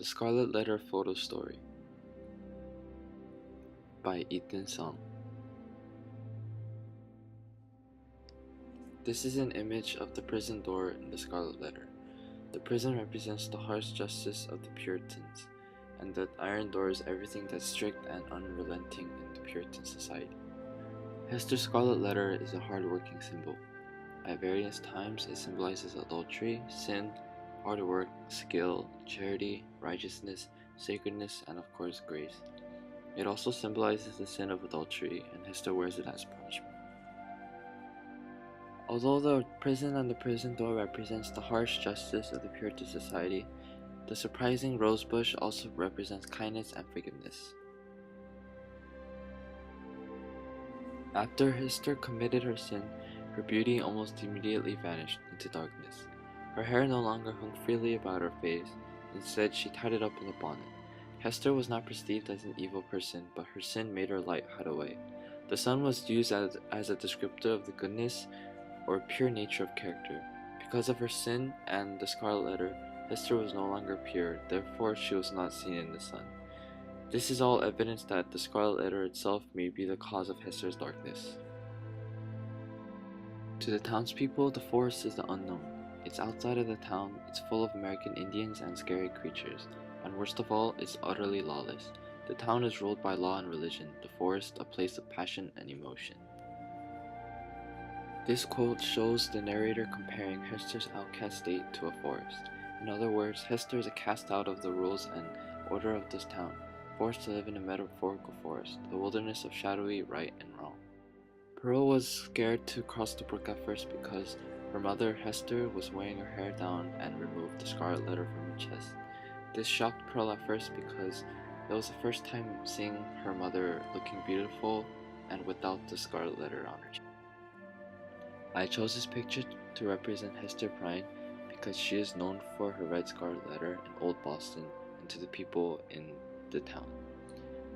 Scarlet Letter Photo Story by Ethan Song. This is an image of the prison door in the Scarlet Letter. The prison represents the harsh justice of the Puritans, and the iron door is everything that's strict and unrelenting in the Puritan society. Hester's Scarlet Letter is a hard-working symbol. At various times, it symbolizes adultery, sin, hard work, skill, charity, righteousness, sacredness, and of course grace. It also symbolizes the sin of adultery, and Hester wears it as punishment. Although the prison and the prison door represents the harsh justice of the Puritan society, the surprising rosebush also represents kindness and forgiveness. After Hester committed her sin, her beauty almost immediately vanished into darkness. Her hair no longer hung freely about her face. Instead, she tied it up in a bonnet. Hester was not perceived as an evil person, but her sin made her light hide away. The sun was used as a descriptor of the goodness or pure nature of character. Because of her sin and the Scarlet Letter, Hester was no longer pure, therefore she was not seen in the sun. This is all evidence that the Scarlet Letter itself may be the cause of Hester's darkness. To the townspeople, the forest is the unknown. It's outside of the town, it's full of American Indians and scary creatures, and worst of all, it's utterly lawless. The town is ruled by law and religion, the forest a place of passion and emotion. This quote shows the narrator comparing Hester's outcast state to a forest. In other words, Hester is a cast out of the rules and order of this town, forced to live in a metaphorical forest, a wilderness of shadowy right and wrong. Pearl was scared to cross the brook at first because her mother, Hester, was wearing her hair down and removed the Scarlet Letter from her chest. This shocked Pearl at first because it was the first time seeing her mother looking beautiful and without the Scarlet Letter on her chest. I chose this picture to represent Hester Prynne because she is known for her red Scarlet Letter in Old Boston and to the people in the town.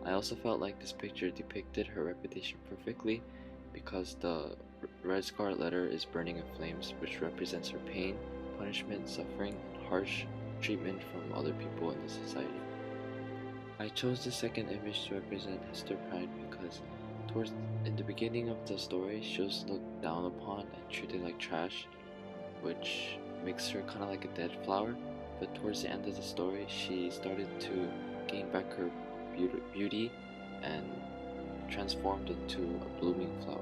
I also felt like this picture depicted her reputation perfectly because the red Scarlet Letter is burning in flames, which represents her pain, punishment, suffering, and harsh treatment from other people in the society. I chose the second image to represent Hester Prynne because in the beginning of the story, she was looked down upon and treated like trash, which makes her kind of like a dead flower, but towards the end of the story, she started to gain back her beauty and transformed into a blooming flower.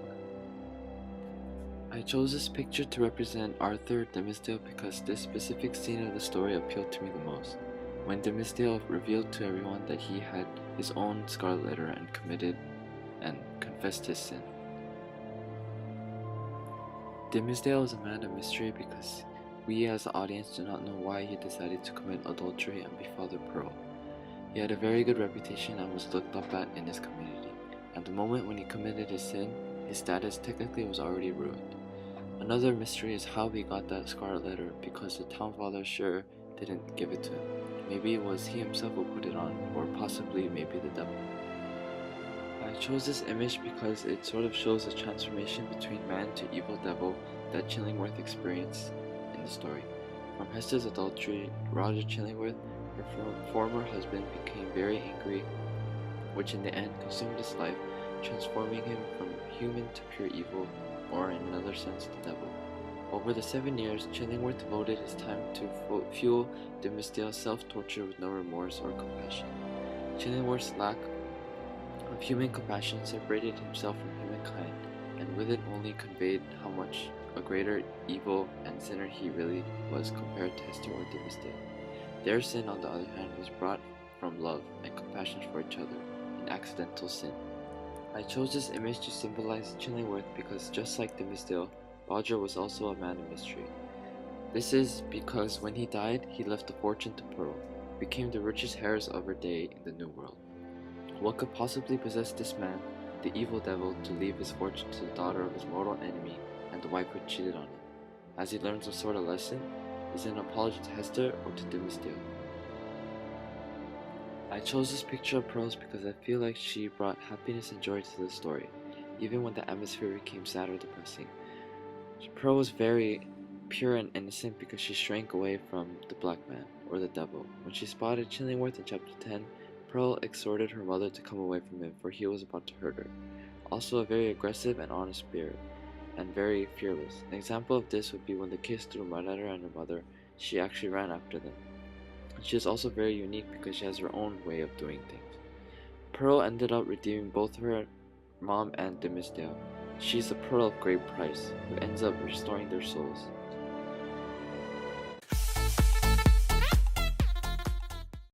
I chose this picture to represent Arthur Dimmesdale because this specific scene of the story appealed to me the most. When Dimmesdale revealed to everyone that he had his own Scarlet Letter and committed and confessed his sin. Dimmesdale is a man of mystery because we as the audience do not know why he decided to commit adultery and befather Pearl. He had a very good reputation and was looked up at in his community. At the moment when he committed his sin, his status technically was already ruined. Another mystery is how he got that Scarlet Letter because the town father sure didn't give it to him. Maybe it was he himself who put it on, or possibly maybe the devil. I chose this image because it sort of shows the transformation between man to evil devil that Chillingworth experienced in the story. From Hester's adultery, Roger Chillingworth, her former husband, became very angry, which in the end consumed his life, transforming him from human to pure evil, or in another sense, the devil. Over the 7 years, Chillingworth devoted his time to fuel Dimmesdale's self-torture with no remorse or compassion. Chillingworth's lack of human compassion separated himself from humankind, and with it only conveyed how much a greater evil and sinner he really was compared to Hester or Dimmesdale. Their sin, on the other hand, was brought from love and compassion for each other, an accidental sin. I chose this image to symbolize Chillingworth because just like Dimmesdale, Roger was also a man of mystery. This is because when he died, he left a fortune to Pearl, who became the richest heiress of her day in the New World. What could possibly possess this man, the evil devil, to leave his fortune to the daughter of his mortal enemy and the wife who cheated on him? Has he learned some sort of lesson? Is it an apology to Hester or to Dimmesdale? I chose this picture of Pearl's because I feel like she brought happiness and joy to the story, even when the atmosphere became sad or depressing. Pearl was very pure and innocent because she shrank away from the black man. or the devil. When she spotted Chillingworth in chapter 10, Pearl exhorted her mother to come away from him, for he was about to hurt her. Also a very aggressive and honest spirit, and very fearless. An example of this would be when the kids threw mud at her and her mother, she actually ran after them. She is also very unique because she has her own way of doing things. Pearl ended up redeeming both her mom and Dimmesdale. She's the pearl of great price, who ends up restoring their souls.